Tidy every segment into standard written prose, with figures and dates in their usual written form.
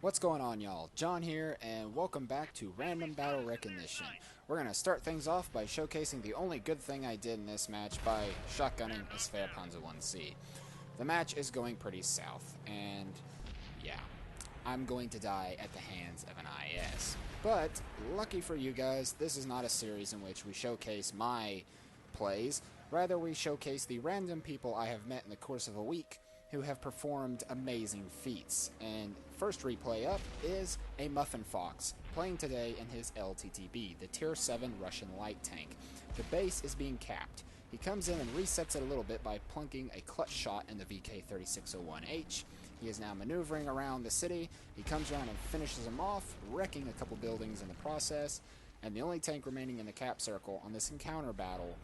What's going on, y'all? John here, and welcome back to Random Battle Recognition. We're going to start things off by showcasing the only good thing I did in this match by shotgunning a Sphere Panzer 1C. The match is going pretty south, and yeah, I'm going to die at the hands of an IS. But, lucky for you guys, this is not a series in which we showcase my plays. Rather, we showcase the random people I have met in the course of a week who have performed amazing feats. And first replay up is a Muffin Fox, playing today in his LTTB, the Tier 7 Russian light tank. The base is being capped. He comes in and resets it a little bit by plunking a clutch shot in the VK3601H. He is now maneuvering around the city. He comes around and finishes him off, wrecking a couple buildings in the process. And the only tank remaining in the cap circle on this encounter battle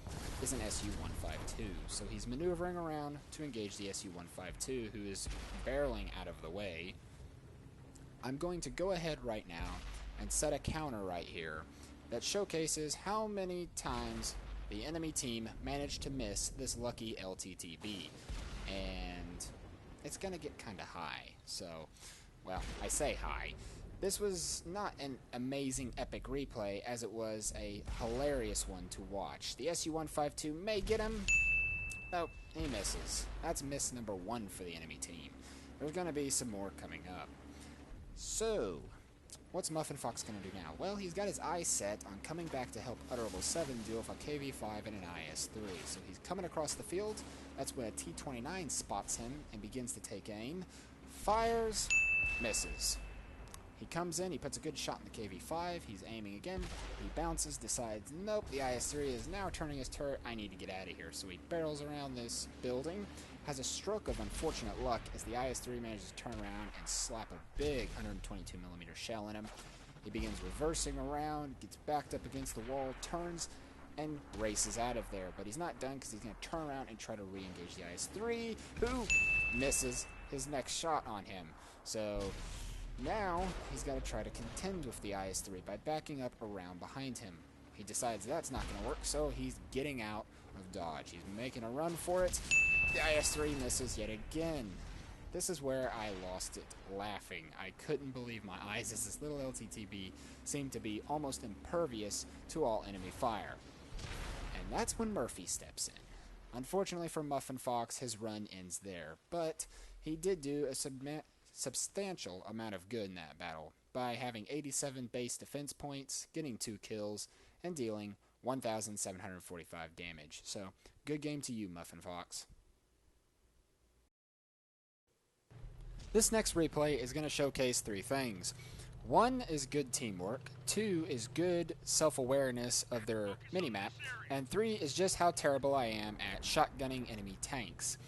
is an SU-152. So he's maneuvering around to engage the SU-152, who is barreling out of the way. I'm going to go ahead right now and set a counter right here that showcases how many times the enemy team managed to miss this lucky LTTB. And it's going to get kind of high. So, well, I say high. This was not an amazing epic replay, as it was a hilarious one to watch. The SU-152 may get him. Oh, he misses. That's miss number 1 for the enemy team. There's going to be some more coming up. So, what's Muffin Fox going to do now? Well, he's got his eyes set on coming back to help Utterable 7 deal with a KV-5 and an IS-3. So he's coming across the field. That's when a T-29 spots him and begins to take aim. Fires, misses. He comes in, he puts a good shot in the KV-5, he's aiming again, he bounces, decides, nope, the IS-3 is now turning his turret, I need to get out of here. So he barrels around this building, has a stroke of unfortunate luck as the IS-3 manages to turn around and slap a big 122mm shell in him. He begins reversing around, gets backed up against the wall, turns, and races out of there. But he's not done because he's going to turn around and try to re-engage the IS-3, who misses his next shot on him. So now, he's got to try to contend with the IS-3 by backing up around behind him. He decides that's not going to work, so he's getting out of dodge. He's making a run for it. The IS-3 misses yet again. This is where I lost it laughing. I couldn't believe my eyes as this little LTTB seemed to be almost impervious to all enemy fire. And that's when Murphy steps in. Unfortunately for Muffin Fox, his run ends there, but he did do a substantial amount of good in that battle by having 87 base defense points, getting 2 kills, and dealing 1,745 damage. So, good game to you, Muffin Fox. This next replay is going to showcase 3 things. 1 is good teamwork, 2 is good self-awareness of their minimap, and 3 is just how terrible I am at shotgunning enemy tanks.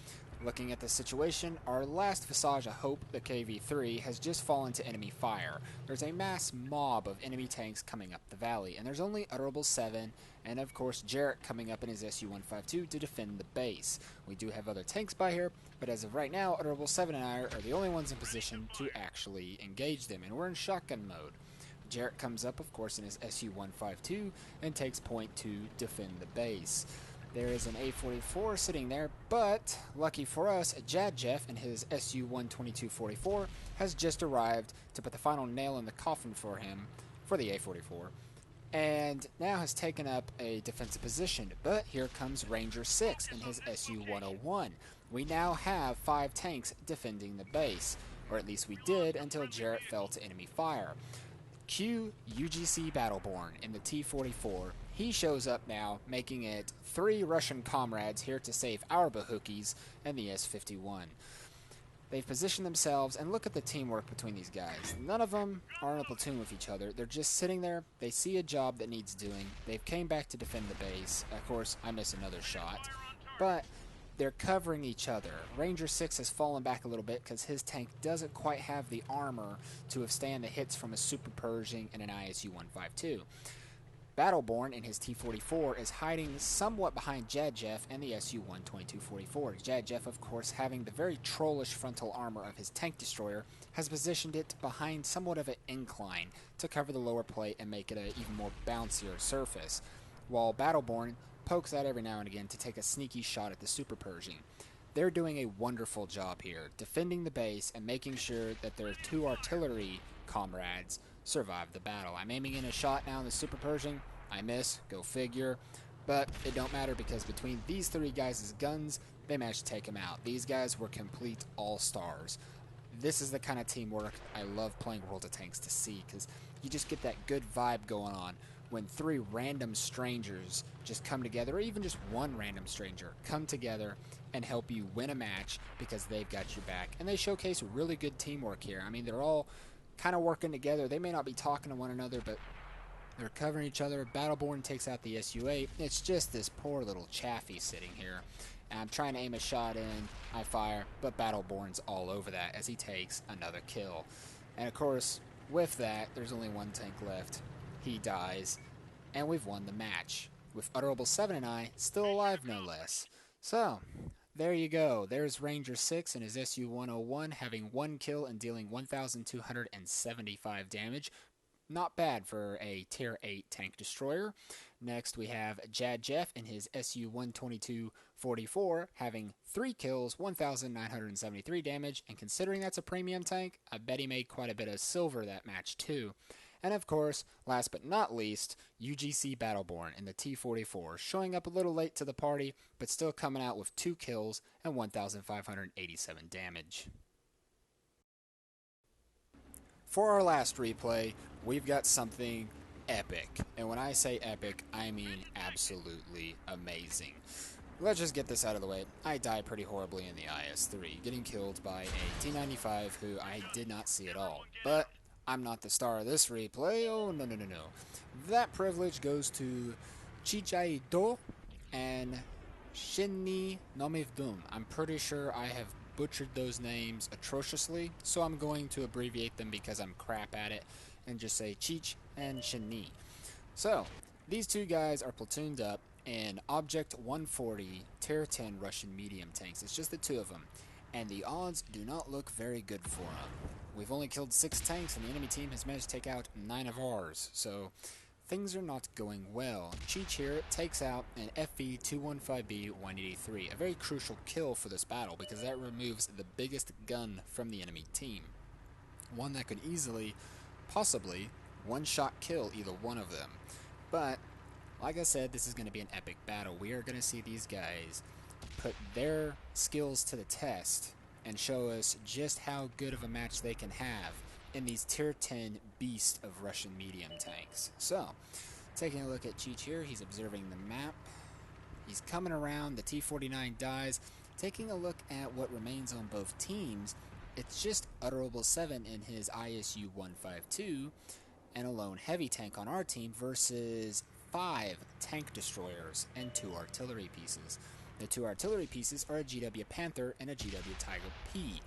Looking at the situation, our last visage of hope, the KV-3, has just fallen to enemy fire. There's a mass mob of enemy tanks coming up the valley, and there's only Utterable 7, and of course Jarrett coming up in his SU-152 to defend the base. We do have other tanks by here, but as of right now, Utterable 7 and I are the only ones in position to actually engage them, and we're in shotgun mode. Jarrett comes up, of course, in his SU-152, and takes point to defend the base. There is an A44 sitting there, but lucky for us, Jadjeff in his SU-12244 has just arrived to put the final nail in the coffin for him, for the A44, and now has taken up a defensive position. But here comes Ranger 6 in his SU-101. We now have 5 tanks defending the base, or at least we did until Jarrett fell to enemy fire. Q UGC Battleborn in the T-44. He shows up now, making it 3 Russian comrades here to save our Bahukis and the S-51. They've positioned themselves, and look at the teamwork between these guys. None of them are in a platoon with each other. They're just sitting there. They see a job that needs doing. They've came back to defend the base. Of course, I miss another shot. But they're covering each other. Ranger 6 has fallen back a little bit because his tank doesn't quite have the armor to withstand the hits from a Super Pershing and an ISU-152. Battleborn in his T-44 is hiding somewhat behind Jadjeff and the SU-12244. Jadjeff, of course, having the very trollish frontal armor of his tank destroyer, has positioned it behind somewhat of an incline to cover the lower plate and make it an even more bouncier surface, while Battleborn pokes out every now and again to take a sneaky shot at the Super Pershing. they're doing a wonderful job here, defending the base and making sure that their 2 artillery comrades survive the battle. I'm aiming in a shot now in the Super Pershing. I miss, go figure. But it don't matter because between these 3 guys' guns, they managed to take him out. These guys were complete all-stars. This is the kind of teamwork I love playing World of Tanks to see, because you just get that good vibe going on when 3 random strangers just come together, or even just 1 random stranger come together and help you win a match because they've got your back. And they showcase really good teamwork here. I mean, they're all kind of working together. They may not be talking to one another, but they're covering each other. Battleborn takes out the SU-8. It's just this poor little Chaffee sitting here. And I'm trying to aim a shot in. I fire, but Battleborn's all over that as he takes another kill. And of course, with that, there's only 1 tank left. He dies, and we've won the match, with Utterable 7 and I still alive no less. So, there you go. There's Ranger 6 and his SU-101 having 1 kill and dealing 1,275 damage. Not bad for a Tier 8 tank destroyer. Next we have Jad Jeff and his SU-122-44 having 3 kills, 1,973 damage, and considering that's a premium tank, I bet he made quite a bit of silver that match too. And of course, last but not least, UGC Battleborn in the T-44, showing up a little late to the party, but still coming out with 2 kills and 1,587 damage. For our last replay, we've got something epic. And when I say epic, I mean absolutely amazing. Let's just get this out of the way. I die pretty horribly in the IS-3, getting killed by a T-95 who I did not see at all. But I'm not the star of this replay. Oh, no. That privilege goes to Chichaito and Shinni Nomivdum. I'm pretty sure I have butchered those names atrociously, so I'm going to abbreviate them because I'm crap at it and just say Cheech and Shinni. So, these 2 guys are platooned up in Object 140 Tier 10 Russian medium tanks. It's just the 2 of them, and the odds do not look very good for them. We've only killed 6 tanks, and the enemy team has managed to take out 9 of ours, so things are not going well. Cheech here takes out an FV-215B-183, a very crucial kill for this battle because that removes the biggest gun from the enemy team. One that could easily, possibly, one-shot kill either one of them. But, like I said, this is going to be an epic battle. We are going to see these guys put their skills to the test and show us just how good of a match they can have in these Tier 10 beast of Russian medium tanks. So, taking a look at Cheech here, he's observing the map. He's coming around, the T-49 dies. Taking a look at what remains on both teams, it's just Utterable 7 in his ISU-152 and a lone heavy tank on our team versus 5 tank destroyers and 2 artillery pieces. The 2 artillery pieces are a GW Panther and a GW Tiger P.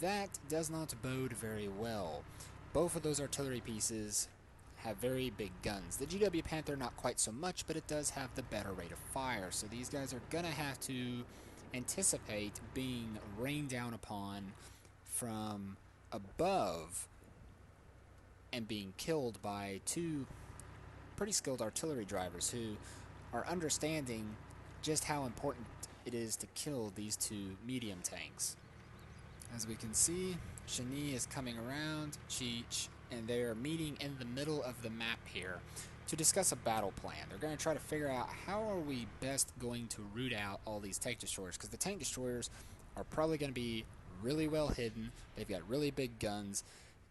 That does not bode very well. Both of those artillery pieces have very big guns. The GW Panther not quite so much, but it does have the better rate of fire. So these guys are going to have to anticipate being rained down upon from above and being killed by 2 pretty skilled artillery drivers who are understanding just how important it is to kill these 2 medium tanks. As we can see, Shinni is coming around, Cheech, and they are meeting in the middle of the map here to discuss a battle plan. They're going to try to figure out how are we best going to root out all these tank destroyers, because the tank destroyers are probably going to be really well hidden, they've got really big guns,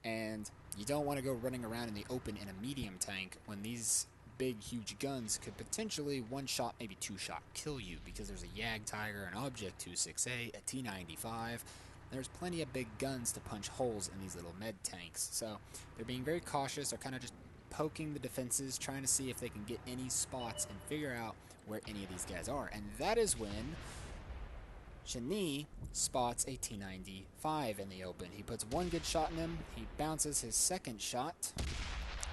and you don't want to go running around in the open in a medium tank when these big, huge guns could potentially one-shot, maybe two-shot kill you, because there's a Yag Tiger, an Object 26A, a T-95. There's plenty of big guns to punch holes in these little med tanks. So they're being very cautious. They're kind of just poking the defenses, trying to see if they can get any spots and figure out where any of these guys are. And that is when Shinni spots a T-95 in the open. He puts one good shot in him. He bounces his second shot.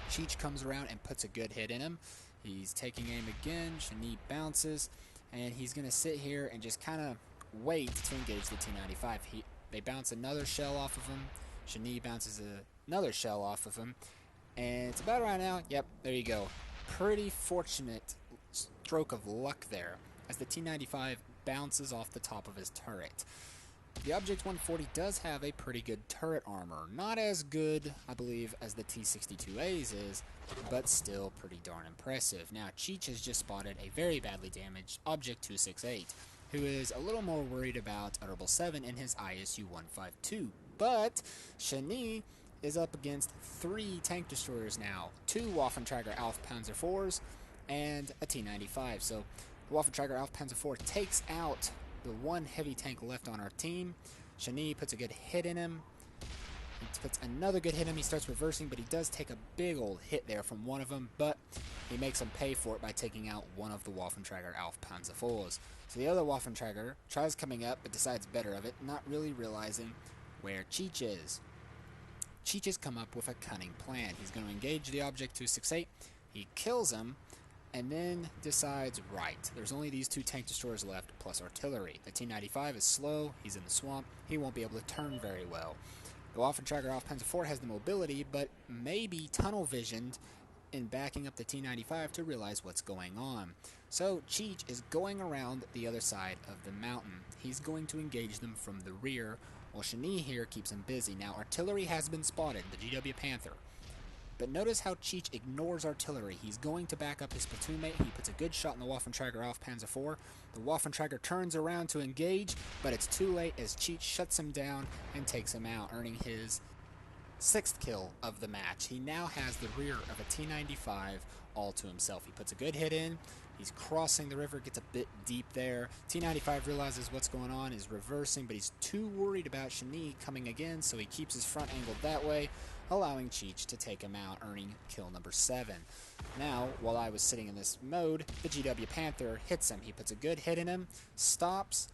Cheech comes around and puts a good hit in him. He's taking aim again. Shinni bounces, and he's going to sit here and just kind of wait to engage the T-95. They bounce another shell off of him. Shinni bounces another shell off of him. And it's about right now. Yep, there you go. Pretty fortunate stroke of luck there, as the T-95 bounces off the top of his turret. The Object 140 does have a pretty good turret armor. Not as good, I believe, as the T-62A's is, but still pretty darn impressive. Now, Cheech has just spotted a very badly damaged Object 268, who is a little more worried about Utterable 7 in his ISU-152. But Shani is up against 3 tank destroyers now, 2 Waffenträger Alpha Panzer IVs, and a T-95. So, the Waffenträger Alpha Panzer IV takes out the one heavy tank left on our team. Shani puts a good hit in him. He puts another good hit in him. He starts reversing, but he does take a big old hit there from one of them, but he makes him pay for it by taking out one of the Waffenträger Alpha Panzer IVs. So the other Waffenträger tries coming up, but decides better of it, not really realizing where Cheech is. Cheech has come up with a cunning plan. He's going to engage the Object 268. He kills him, and then decides, right, there's only these 2 tank destroyers left, plus artillery. The T-95 is slow, he's in the swamp, he won't be able to turn very well. The Waffenträger Alpha Panzer IV has the mobility, but maybe tunnel-visioned in backing up the T-95 to realize what's going on. So Cheech is going around the other side of the mountain. He's going to engage them from the rear, while Shani here keeps him busy. Now, artillery has been spotted, the GW Panther. But notice how Cheech ignores artillery. He's going to back up his platoon mate. He puts a good shot in the Waffenträger Alpha Panzer IV. The Waffenträger turns around to engage, but it's too late as Cheech shuts him down and takes him out, earning his 6th kill of the match. He now has the rear of a T-95 all to himself. He puts a good hit in. He's crossing the river, gets a bit deep there. T-95 realizes what's going on, is reversing, but he's too worried about Shani coming again, so he keeps his front angled that way, allowing Cheech to take him out, earning kill number 7. Now, while I was sitting in this mode, the GW Panther hits him. He puts a good hit in him, stops,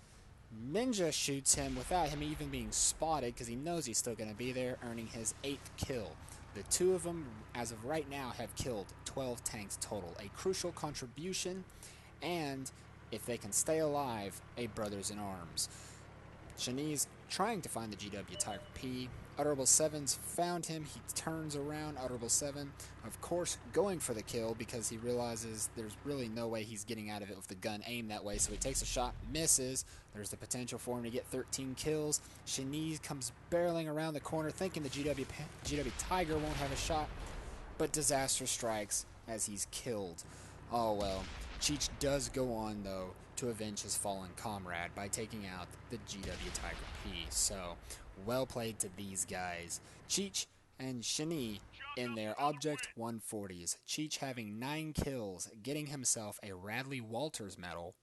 Ninja shoots him without him even being spotted because he knows he's still going to be there, earning his 8th kill. The 2 of them, as of right now, have killed 12 tanks total. A crucial contribution, and if they can stay alive, a brothers in arms. Shani's trying to find the GW Tiger P. Utterable 7's found him. He turns around. Utterable 7, of course, going for the kill because he realizes there's really no way he's getting out of it with the gun aimed that way. So he takes a shot, misses. There's the potential for him to get 13 kills. Shani comes barreling around the corner thinking the GW Tiger won't have a shot, but disaster strikes as he's killed. Oh well. Cheech does go on, though, to avenge his fallen comrade by taking out the GW Tiger P. So, well played to these guys. Cheech and Shani in their Object 140s. Cheech having 9 kills, getting himself a Radley Walters medal,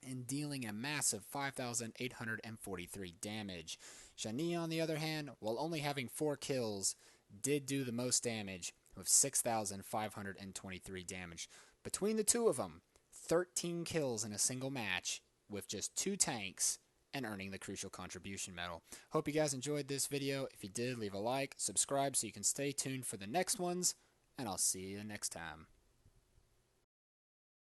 and dealing a massive 5,843 damage. Shani, on the other hand, while only having 4 kills, did do the most damage with 6,523 damage. Between the 2 of them, 13 kills in a single match with just 2 tanks and earning the Crucial Contribution Medal. Hope you guys enjoyed this video. If you did, leave a like, subscribe so you can stay tuned for the next ones, and I'll see you next time.